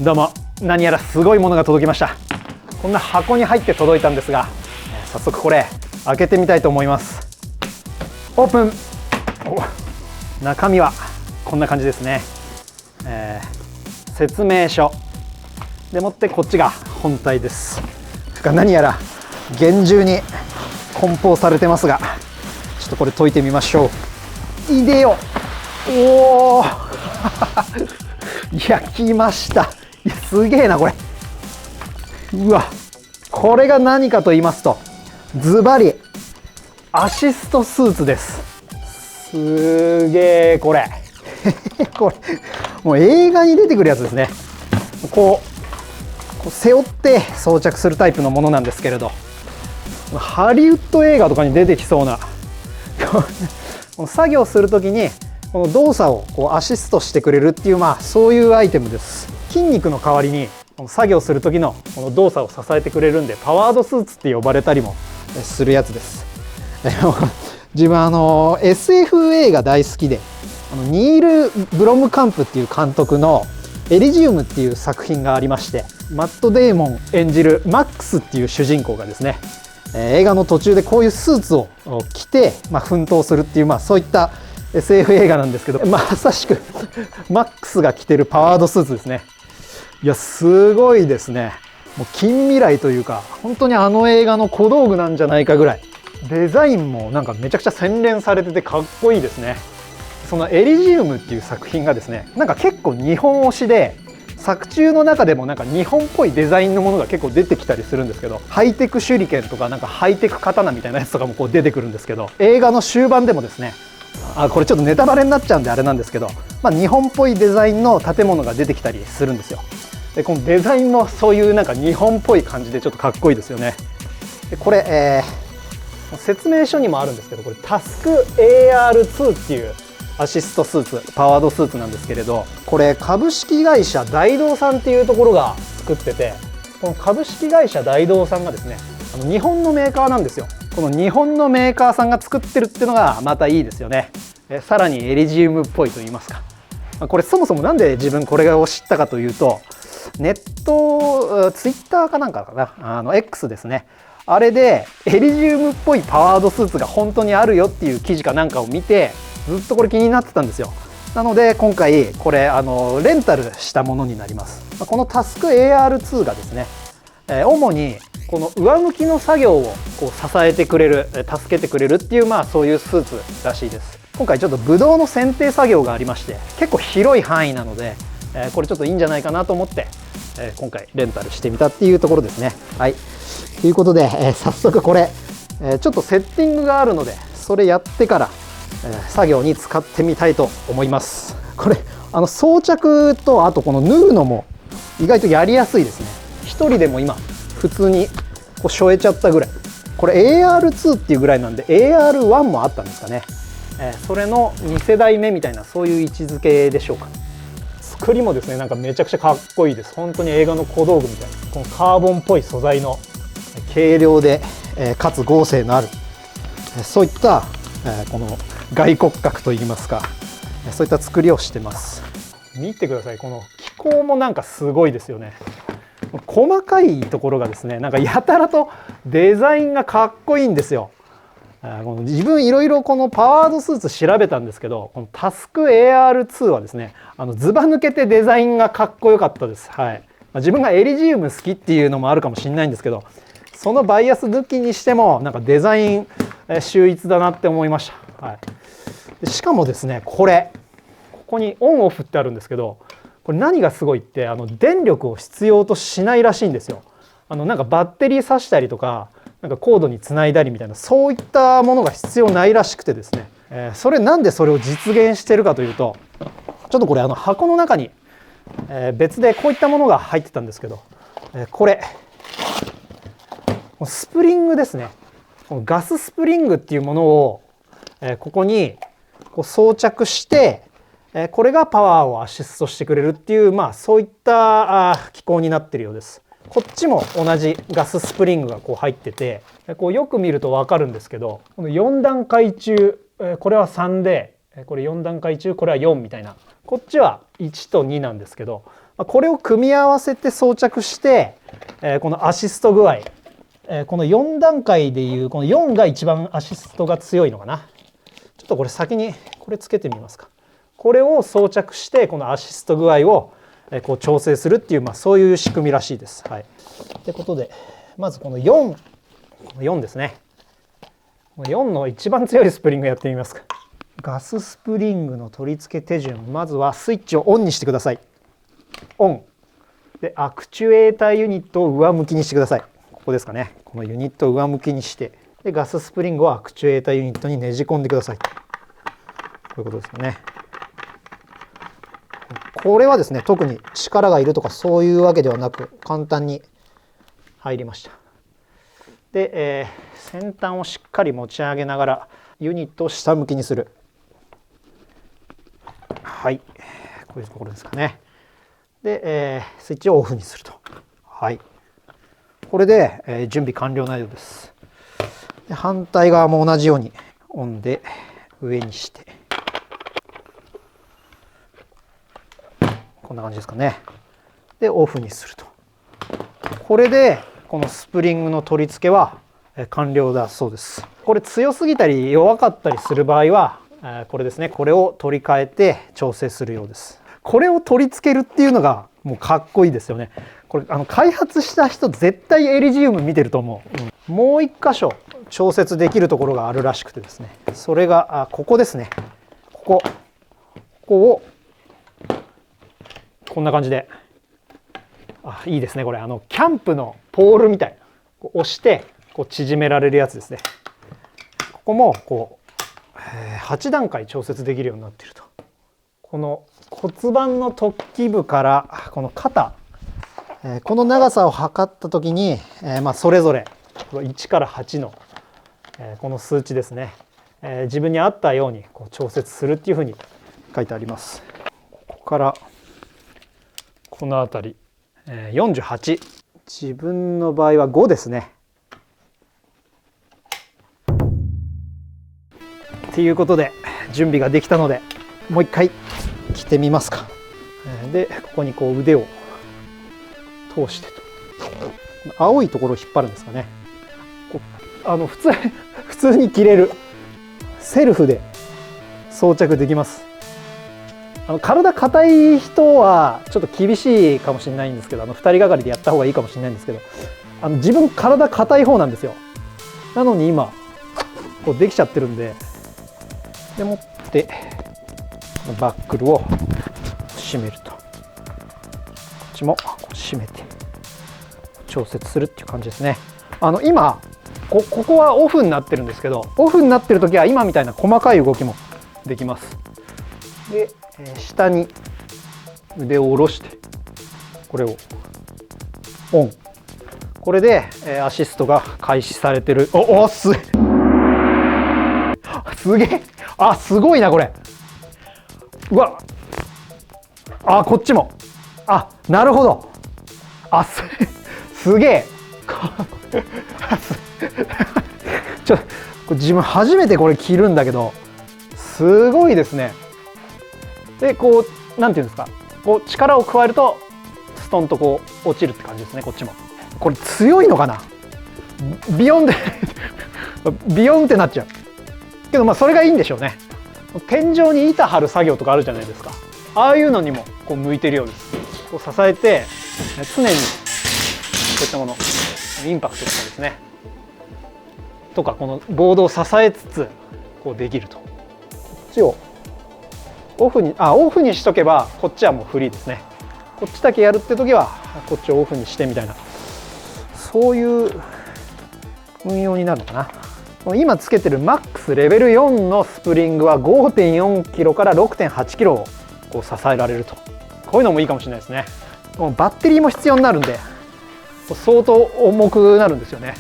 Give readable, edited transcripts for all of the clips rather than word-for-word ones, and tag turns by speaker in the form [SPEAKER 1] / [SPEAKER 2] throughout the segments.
[SPEAKER 1] どうも、何やらすごいものが届きました。こんな箱に入って届いたんですが、早速これ開けてみたいと思います。オープン。中身はこんな感じですね。説明書でもってこっちが本体です。何やら厳重に梱包されてますが、ちょっとこれ解いてみましょう。いでよ。おお焼きました。いや、すげえなこれ。うわ、これが何かと言いますと、ズバリアシストスーツです。すげえこれこれもう映画に出てくるやつですね。こう背負って装着するタイプのものなんですけれど、ハリウッド映画とかに出てきそうな作業するときにこの動作をこうアシストしてくれるっていう、そういうアイテムです。筋肉の代わりに作業する時のこの動作を支えてくれるんで、パワードスーツって呼ばれたりもするやつです。自分SF 映画大好きで、ニール・ブロムカンプっていう監督のエリジウムっていう作品がありまして、マット・デーモン演じるマックスっていう主人公がですね、映画の途中でこういうスーツを着て、奮闘するっていう、そういった SF 映画なんですけど、まさしくマックスが着てるパワードスーツですね。いや、すごいですね。もう近未来というか、本当にあの映画の小道具なんじゃないかぐらい。デザインもなんかめちゃくちゃ洗練されててかっこいいですね。そのエリジウムっていう作品がですね、なんか結構日本推しで、作中の中でもなんか日本っぽいデザインのものが結構出てきたりするんですけど、ハイテク手裏剣とかなんかハイテク刀みたいなやつとかもこう出てくるんですけど、映画の終盤でもですね、これちょっとネタバレになっちゃうんであれなんですけど、日本っぽいデザインの建物が出てきたりするんですよ。でこのデザインもそういうなんか日本っぽい感じでちょっとかっこいいですよね。でこれ、説明書にもあるんですけど、これタスク AR2 っていうアシストスーツ、パワードスーツなんですけれど、これ株式会社大同さんっていうところが作ってて、この株式会社大同さんがですね、日本のメーカーなんですよ。この日本のメーカーさんが作ってるっていうのがまたいいですよね。さらにエリジウムっぽいと言いますか。これそもそもなんで自分これを知ったかというと、ネットツイッターかなんかかな、X ですね、あれでエリジウムっぽいパワードスーツが本当にあるよっていう記事かなんかを見て、ずっとこれ気になってたんですよ。なので今回これレンタルしたものになります。このタスク AR2 がですね、主にこの上向きの作業をこう支えてくれる、助けてくれるっていう、そういうスーツらしいです。今回ちょっとブドウの剪定作業がありまして、結構広い範囲なので、これちょっといいんじゃないかなと思って、今回レンタルしてみたっていうところですね。はい、ということで、早速これ、ちょっとセッティングがあるのでそれやってから、作業に使ってみたいと思います。これ装着とあとこの縫うのも意外とやりやすいですね。一人でも今普通にこう背負えちゃったぐらい。これ AR2 っていうぐらいなんで AR1 もあったんですかね。それの2世代目みたいな、そういう位置づけでしょうか。作りもですね、なんかめちゃくちゃかっこいいです。本当に映画の小道具みたいな、このカーボンっぽい素材の軽量で、かつ剛性のある、そういった、この外骨格といいますか、そういった作りをしてます。見てください、この機構もなんかすごいですよね。細かいところがですね、なんかやたらとデザインがかっこいいんですよ。自分いろいろこのパワードスーツ調べたんですけど、このタスク AR2 はですね、ずば抜けてデザインがかっこよかったです。はい。自分がエリジウム好きっていうのもあるかもしれないんですけど、そのバイアス抜きにしてもなんかデザイン秀逸だなって思いました。はい。しかもですね、ここにオンオフってあるんですけど、これ何がすごいって電力を必要としないらしいんですよ。なんかバッテリー挿したりとか、なんかコードにつないだりみたいな、そういったものが必要ないらしくてですね、なんでそれを実現してるかというと、ちょっとこれ箱の中に、別でこういったものが入ってたんですけど、これスプリングですね。このガススプリングっていうものを、ここにこう装着して、これがパワーをアシストしてくれるっていう、そういった機構になっているようです。こっちも同じガススプリングがこう入ってて、こうよく見ると分かるんですけど、この4段階中、これは3で、これ4段階中これは4みたいな、こっちは1と2なんですけど、これを組み合わせて装着して、このアシスト具合、この4段階でいうこの4が一番アシストが強いのかな。ちょっとこれ先にこれつけてみますか。これを装着してこのアシスト具合をこう調整するっていう、そういう仕組みらしいです。はい。ってことでまずこの4ですね。4の一番強いスプリングやってみますか。ガススプリングの取り付け手順、まずはスイッチをオンにしてください。オンでアクチュエーターユニットを上向きにしてください。ここですかね。このユニットを上向きにしてでガススプリングをアクチュエーターユニットにねじ込んでください。こういうことですよね。これはですね、特に力がいるとかそういうわけではなく簡単に入りました。で、先端をしっかり持ち上げながらユニットを下向きにする。はい、こういうところですかね。で、スイッチをオフにすると。はい、これで、準備完了なようです。で反対側も同じようにオンで上にしてこんな感じですかね。でオフにすると。これでこのスプリングの取り付けは完了だそうです。これ強すぎたり弱かったりする場合はこれですね、これを取り替えて調整するようです。これを取り付けるっていうのがもうかっこいいですよね。これ開発した人絶対エリジウム見てると思う。もう一箇所調節できるところがあるらしくてですね、それがここですね。ここをこんな感じで、いいですね。これキャンプのポールみたいな押してこう縮められるやつですね。ここもこう、8段階調節できるようになっていると。この骨盤の突起部からこの肩、この長さを測った時に、それぞれ1から8の、この数値ですね、自分に合ったようにこう調節するっていうふうに書いてあります。ここからこの辺り、48、自分の場合は5ですね。ということで準備ができたのでもう一回着てみますか。でここにこう腕を通してと、青いところを引っ張るんですかね。普通に着れる、セルフで装着できます。体硬い人はちょっと厳しいかもしれないんですけど、2人がかりでやった方がいいかもしれないんですけど、自分体硬い方なんですよ。なのに今こうできちゃってるんで、でもってバックルを締めると、こっちも締めて調節するっていう感じですね。今ここはオフになってるんですけど、オフになってる時は今みたいな細かい動きもできます。で下に腕を下ろしてこれをオン、これでアシストが開始されてる。すげえ、すごいなこれ。うわ、こっちも、なるほど、すげえ自分初めてこれ着るんだけどすごいですね。でこうなんていうんですか、こう力を加えるとストンとこう落ちるって感じですね。こっちもこれ強いのかな、ビヨンでビヨンってなっちゃうけど、それがいいんでしょうね。天井に板張る作業とかあるじゃないですか。ああいうのにもこう向いてるようです。こう支えて常にこういったもの、インパクトとかですねとか、このボードを支えつつこうできると。こっちをオフにしとけばこっちはもうフリーですね。こっちだけやるって時はこっちをオフにしてみたいな、そういう運用になるのかな。今つけてるマックスレベル4のスプリングは 5.4 キロから 6.8 キロをこう支えられると。こういうのもいいかもしれないですね。バッテリーも必要になるんで相当重くなるんですよね。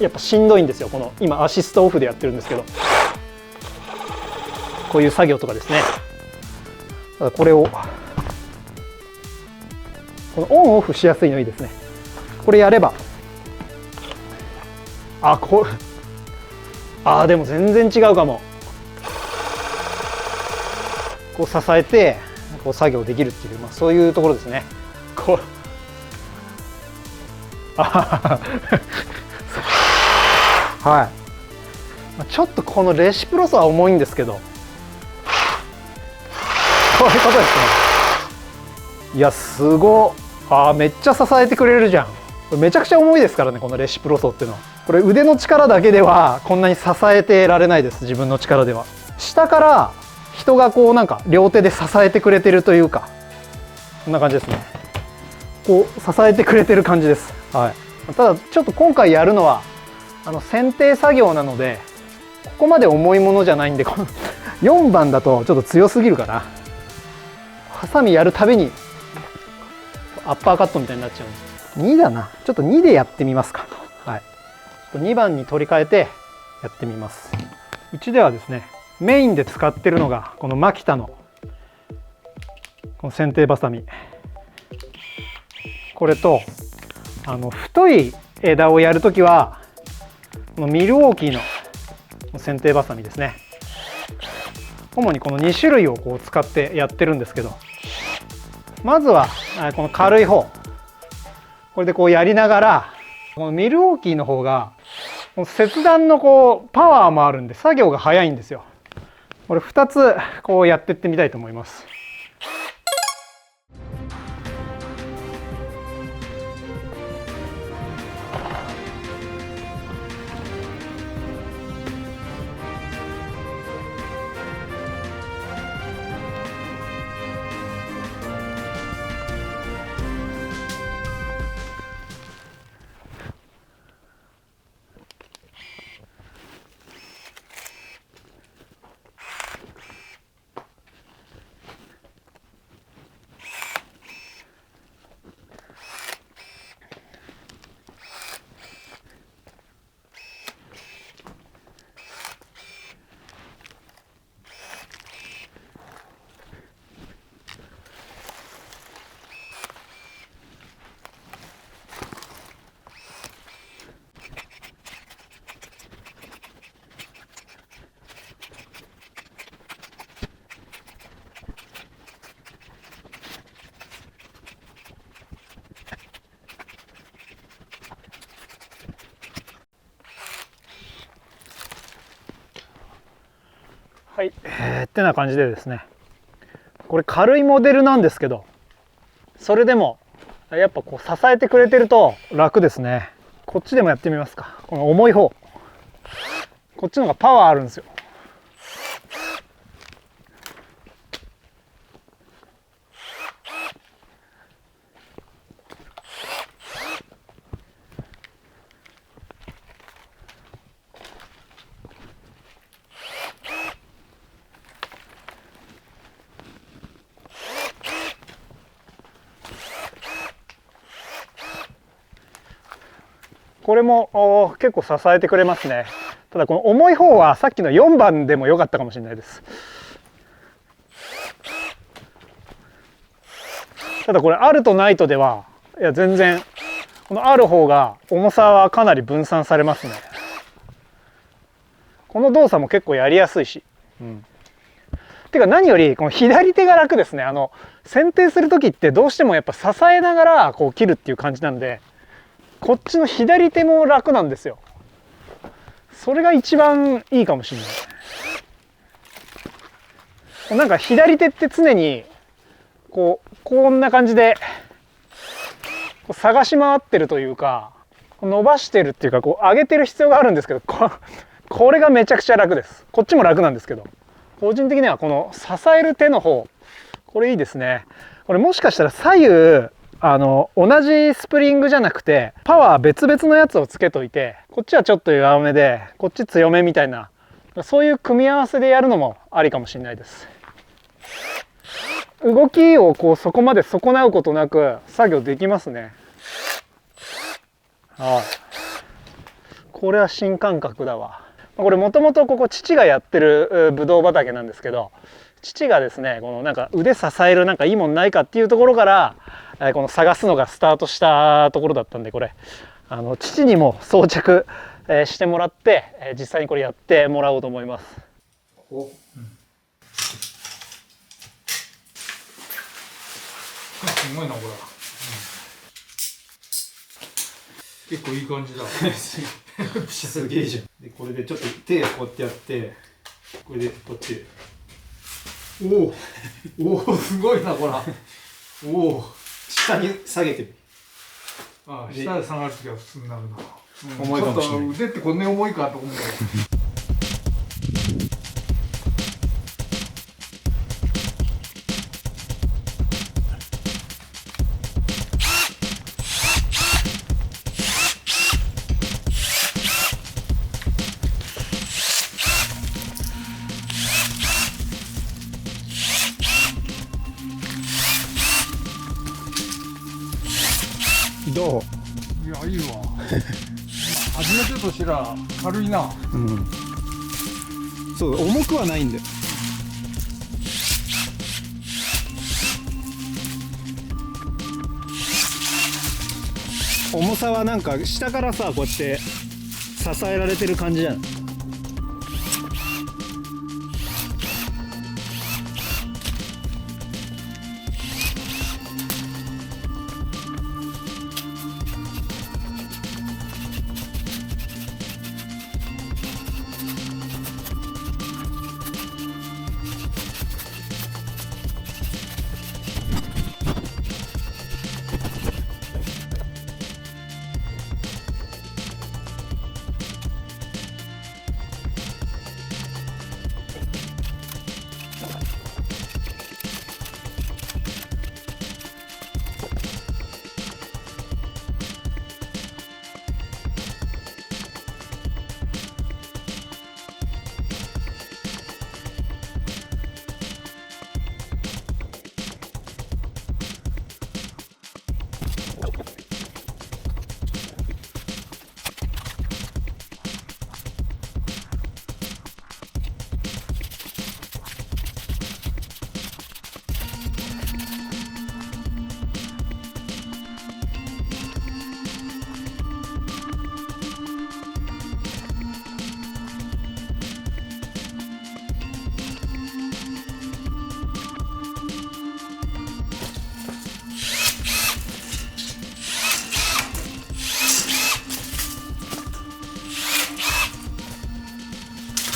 [SPEAKER 1] やっぱしんどいんですよ。この今アシストオフでやってるんですけど、こういう作業とかですね。ただこれをこのオンオフしやすいのいいですね。これやればでも全然違うかも。こう支えてこう作業できるっていう、そういうところですね。こうはい、ちょっとこのレシプロソは重いんですけど、こういうことですね。いやすごい、めっちゃ支えてくれるじゃん。これめちゃくちゃ重いですからね、このレシプロソっていうのは。これ腕の力だけではこんなに支えてられないです、自分の力では。下から人がこうなんか両手で支えてくれてるというか、こんな感じですね。こう支えてくれてる感じです。はい、ただちょっと今回やるのは剪定作業なので、ここまで重いものじゃないんで、この4番だとちょっと強すぎるかな。ハサミやるたびにアッパーカットみたいになっちゃうんで、2だな。ちょっと2でやってみますか。はい、ちょっと2番に取り替えてやってみます。うちではですね、メインで使ってるのがこのマキタのこの剪定バサミ、これと太い枝をやるときはこのミルウォーキーの剪定バサミですね。主にこの2種類をこう使ってやってるんですけど、まずはこの軽い方、これでこうやりながら、このミルウォーキーの方が切断のこうパワーもあるんで作業が早いんですよ。これ2つこうやっていってみたいと思います。はい、ってな感じでですね、これ軽いモデルなんですけど、それでもやっぱこう支えてくれてると楽ですね。こっちでもやってみますか。この重い方、こっちの方がパワーあるんですよ。これも結構支えてくれますね。ただこの重い方はさっきの4番でも良かったかもしれないです。ただこれあるとないとでは、いや全然このある方が重さはかなり分散されますね。この動作も結構やりやすいし、てか何よりこの左手が楽ですね。剪定する時ってどうしてもやっぱ支えながらこう切るっていう感じなんで、こっちの左手も楽なんですよ。それが一番いいかもしれない。なんか左手って常にこんな感じで探し回ってるというか、伸ばしてるっていうか、こう上げてる必要があるんですけど、これがめちゃくちゃ楽です。こっちも楽なんですけど、個人的にはこの支える手の方、これいいですね。これもしかしたら左右同じスプリングじゃなくてパワー別々のやつをつけといて、こっちはちょっと弱めでこっち強めみたいな、そういう組み合わせでやるのもありかもしれないです。動きをこうそこまで損なうことなく作業できますね。はい、これは新感覚だわ。これもともとここ父がやってるブドウ畑なんですけど、父がですね、このなんか腕支えるなんかいいもんないかっていうところからこの探すのがスタートしたところだったんで、これ父にも装着してもらって実際にこれやってもらおうと思います。
[SPEAKER 2] すごいなこれ、結構いい感じだ
[SPEAKER 3] すげえじゃん。でこれでちょっと手をこうやってやって、これでこっち、
[SPEAKER 2] おおすごいなこれおお
[SPEAKER 3] 下に下げてる。
[SPEAKER 2] ああ下で下がるときは普通になるな、
[SPEAKER 3] 重いかもしれない。
[SPEAKER 2] ちょっと腕ってこんなに重いかと思う
[SPEAKER 1] どう？
[SPEAKER 2] いやいいわ初めてとしてら軽いな。
[SPEAKER 1] うん、そう重くはないんだよ。重さはなんか下からさこうやって支えられてる感じじゃん。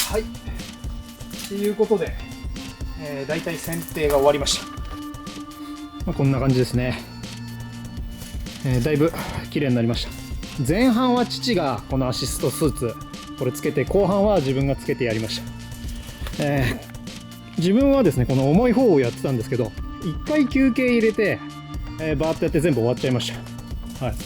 [SPEAKER 2] はいということで、だいたい剪定が終わりました。
[SPEAKER 1] まあ、こんな感じですね。だいぶ綺麗になりました。前半は父がこのアシストスーツこれつけて、後半は自分がつけてやりました。自分はですねこの重い方をやってたんですけど、1回休憩入れて、バーッとやって全部終わっちゃいました。はい。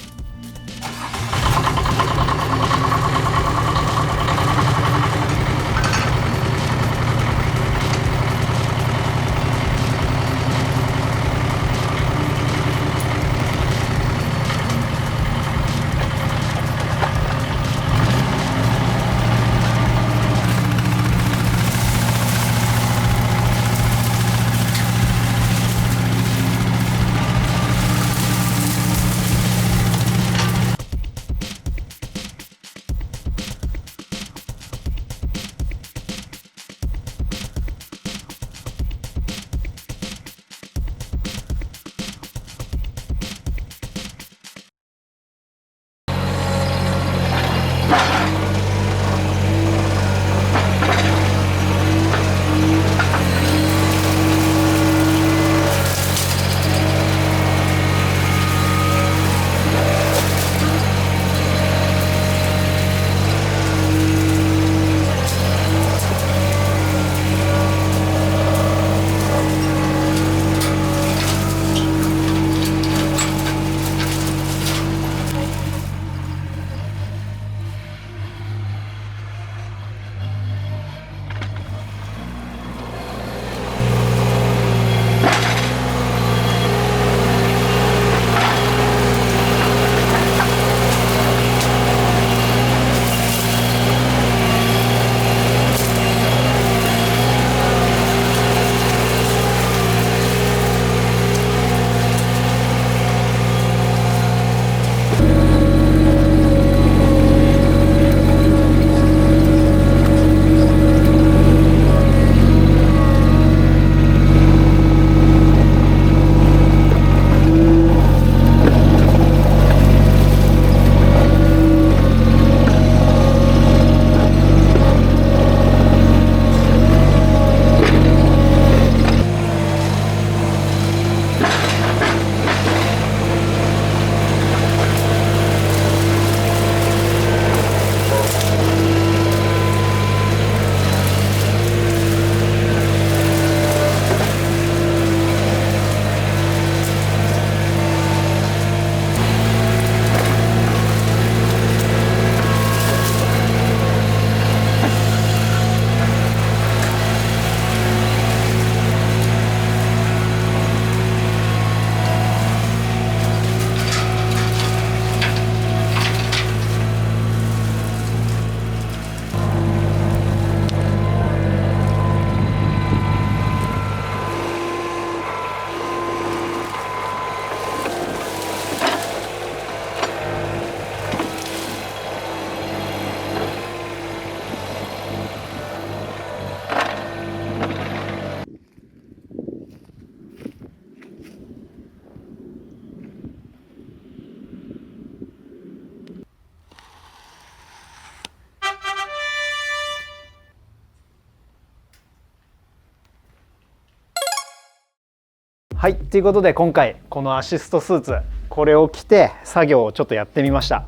[SPEAKER 1] はい、ということで今回このアシストスーツ、これを着て作業をちょっとやってみました。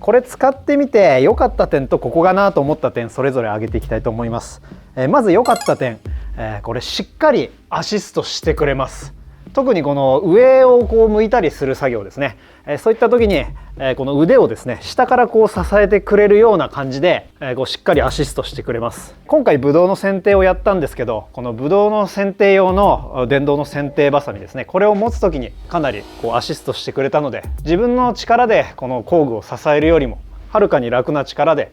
[SPEAKER 1] これ使ってみて良かった点とここかなと思った点、それぞれ挙げていきたいと思います。まず良かった点、これしっかりアシストしてくれます。特にこの上をこう向いたりする作業ですね、そういった時にこの腕をですね下からこう支えてくれるような感じでこうしっかりアシストしてくれます。今回ブドウの剪定をやったんですけど、このブドウの剪定用の電動の剪定バサミですね、これを持つ時にかなりこうアシストしてくれたので、自分の力でこの工具を支えるよりもはるかに楽な力で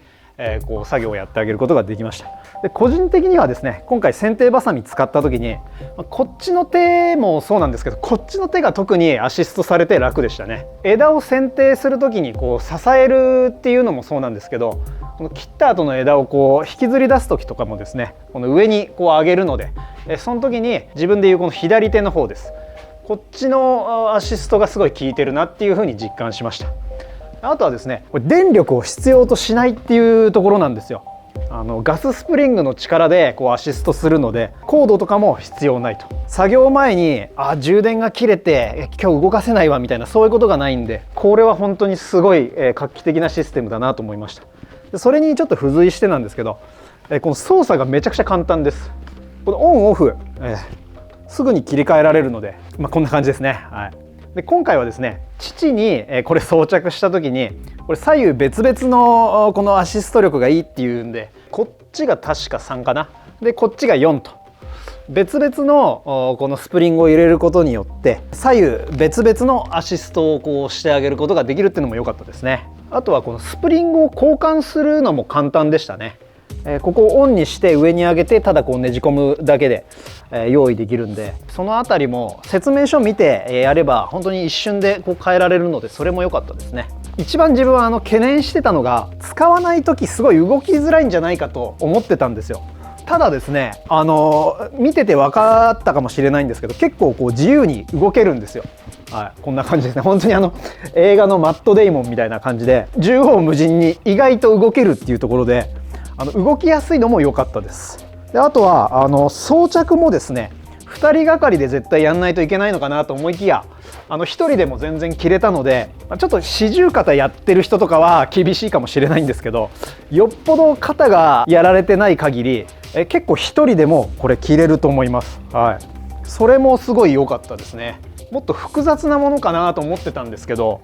[SPEAKER 1] こう作業をやってあげることができました。で個人的にはですね、今回剪定バサミ使った時にこっちの手もそうなんですけど、こっちの手が特にアシストされて楽でしたね。枝を剪定する時にこう支えるっていうのもそうなんですけど、この切った後の枝をこう引きずり出す時とかもですね、この上にこう上げるので、その時に自分でいうこの左手の方です、こっちのアシストがすごい効いてるなっていうふうに実感しました。あとはですね、これ電力を必要としないっていうところなんですよ。ガススプリングの力でこうアシストするので、コードとかも必要ないと。作業前に充電が切れて今日動かせないわみたいな、そういうことがないんで、これは本当にすごい画期的なシステムだなと思いました。でそれにちょっと付随してなんですけど、この操作がめちゃくちゃ簡単です。このオンオフ、すぐに切り替えられるので、こんな感じですね。はい。で今回はですね、父にこれ装着した時に、これ左右別々のこのアシスト力がいいっていうんで、こっちが確か3かな、でこっちが4と、別々のこのスプリングを入れることによって左右別々のアシストをこうしてあげることができるっていうのも良かったですね。あとはこのスプリングを交換するのも簡単でしたね。ここをオンにして上に上げて、ただこうねじ込むだけで用意できるんで、そのあたりも説明書見てやれば本当に一瞬でこう変えられるので、それも良かったですね。一番自分は懸念してたのが、使わない時すごい動きづらいんじゃないかと思ってたんですよ。ただですね、見てて分かったかもしれないんですけど、結構こう自由に動けるんですよ。はい、こんな感じですね。本当に映画のマット・デイモンみたいな感じで縦横無尽に意外と動けるっていうところで、動きやすいのも良かったです。であとは装着もですね、2人がかりで絶対やんないといけないのかなと思いきや、1人でも全然切れたので、ちょっと四十肩やってる人とかは厳しいかもしれないんですけど、よっぽど肩がやられてない限り結構1人でもこれ切れると思います。はい、それもすごい良かったですね。もっと複雑なものかなと思ってたんですけど、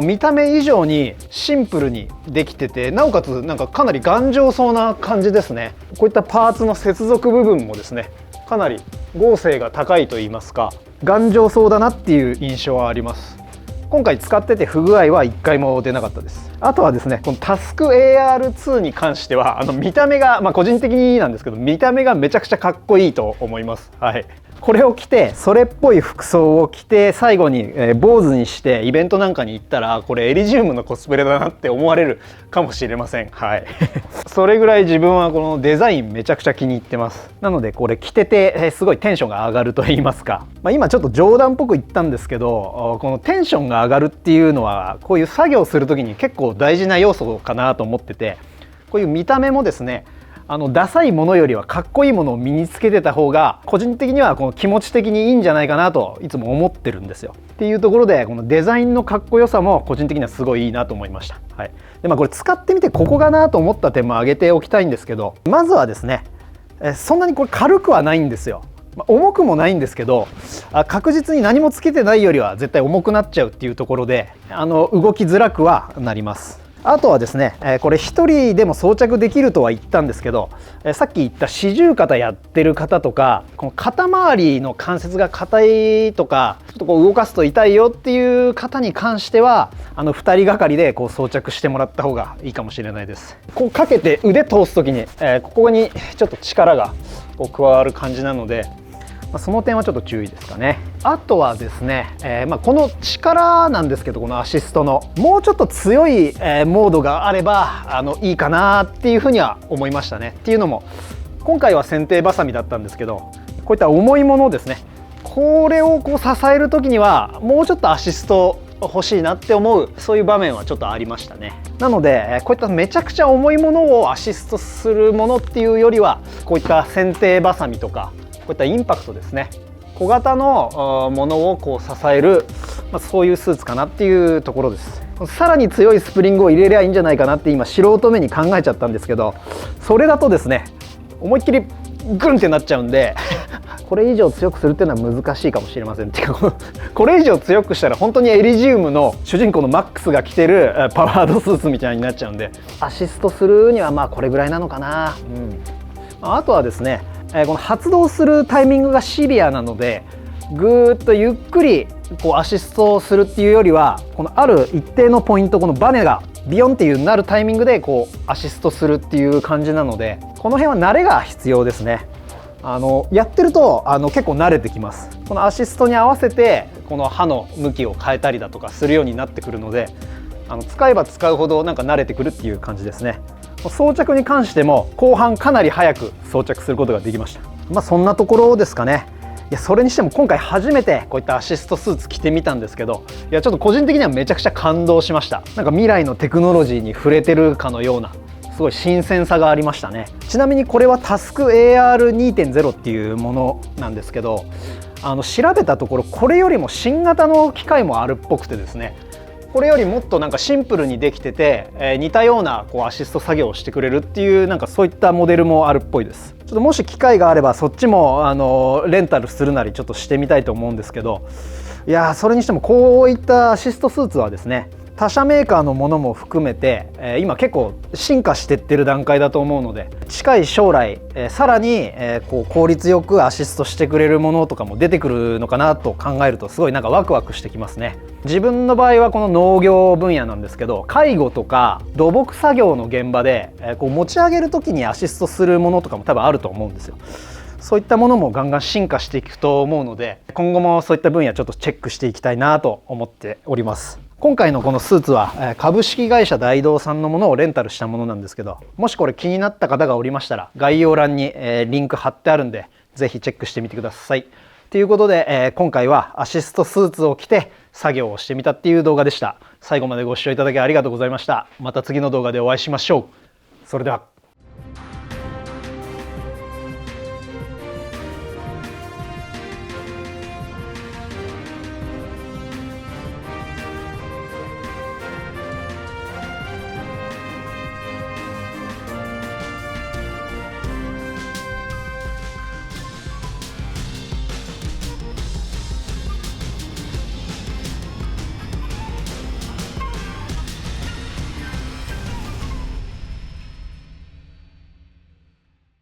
[SPEAKER 1] 見た目以上にシンプルにできてて、なおかつなんかかなり頑丈そうな感じですね。こういったパーツの接続部分もですね、かなり剛性が高いといいますか、頑丈そうだなっていう印象はあります。今回使ってて不具合は1回も出なかったです。あとはですね、このタスク AR2 に関しては見た目が、個人的になんですけど、見た目がめちゃくちゃかっこいいと思います。はい、これを着てそれっぽい服装を着て最後に坊主にしてイベントなんかに行ったら、これエリジウムのコスプレだなって思われるかもしれません。はいそれぐらい自分はこのデザインめちゃくちゃ気に入ってます。なのでこれ着ててすごいテンションが上がると言いますか、今ちょっと冗談っぽく言ったんですけど、このテンションが上がるっていうのはこういう作業する時に結構大事な要素かなと思ってて、こういう見た目もですね、ダサいものよりはかっこいいものを身につけてた方が個人的にはこの気持ち的にいいんじゃないかなといつも思ってるんですよ。っていうところで、このデザインのかっこよさも個人的にはすごいいいなと思いました。はい、でこれ使ってみてここかなと思った点も挙げておきたいんですけど、まずはですね、そんなにこれ軽くはないんですよ。重くもないんですけど、確実に何もつけてないよりは絶対重くなっちゃうっていうところで、動きづらくはなります。あとはですね、これ1人でも装着できるとは言ったんですけど、さっき言った四十肩やってる方とか、この肩周りの関節が硬いとか、ちょっとこう動かすと痛いよっていう方に関しては2人がかりでこう装着してもらった方がいいかもしれないです。こうかけて腕通す時に、ここにちょっと力がこう加わる感じなので、その点はちょっと注意ですかね。あとはですね、この力なんですけど、このアシストのもうちょっと強いモードがあればいいかなっていうふうには思いましたね。っていうのも今回は剪定バサミだったんですけど、こういった重いものですね、これをこう支える時にはもうちょっとアシスト欲しいなって思う、そういう場面はちょっとありましたね。なのでこういっためちゃくちゃ重いものをアシストするものっていうよりは、こういった剪定バサミとかこういったインパクトですね、小型のものをこう支える、そういうスーツかなっていうところです。さらに強いスプリングを入れりゃいいんじゃないかなって今素人目に考えちゃったんですけど、それだとですね思いっきりグンってなっちゃうんでこれ以上強くするっていうのは難しいかもしれません。っていうかこれ以上強くしたら本当にエリジウムの主人公のマックスが着てるパワードスーツみたいになっちゃうんで、アシストするにはこれぐらいなのかな。あとはですね、この発動するタイミングがシビアなので、ぐーっとゆっくりこうアシストをするっていうよりは、このある一定のポイント、このバネがビヨンっていうなるタイミングでこうアシストするっていう感じなので、この辺は慣れが必要ですね。やってると結構慣れてきます。このアシストに合わせてこの刃の向きを変えたりだとかするようになってくるので、使えば使うほどなんか慣れてくるっていう感じですね。装着に関しても後半かなり早く装着することができました。そんなところですかね。いや、それにしても今回初めてこういったアシストスーツ着てみたんですけど、いやちょっと個人的にはめちゃくちゃ感動しました。なんか未来のテクノロジーに触れてるかのような、すごい新鮮さがありましたね。ちなみにこれはタスク AR2.0 っていうものなんですけど、調べたところこれよりも新型の機械もあるっぽくてですね、これよりもっとなんかシンプルにできてて、似たようなこうアシスト作業をしてくれるっていう、なんかそういったモデルもあるっぽいです。ちょっともし機会があればそっちもレンタルするなりちょっとしてみたいと思うんですけど、いやそれにしてもこういったアシストスーツはですね、他社メーカーのものも含めて、今結構進化してってる段階だと思うので、近い将来、さらに、こう効率よくアシストしてくれるものとかも出てくるのかなと考えると、すごいなんかワクワクしてきますね。自分の場合はこの農業分野なんですけど、介護とか土木作業の現場で、こう持ち上げる時にアシストするものとかも多分あると思うんですよ。そういったものもガンガン進化していくと思うので、今後もそういった分野ちょっとチェックしていきたいなと思っております。今回のこのスーツは株式会社大同さんのものをレンタルしたものなんですけど、もしこれ気になった方がおりましたら概要欄にリンク貼ってあるんで、ぜひチェックしてみてください。ということで今回はアシストスーツを着て作業をしてみたっていう動画でした。最後までご視聴いただきありがとうございました。また次の動画でお会いしましょう。それでは。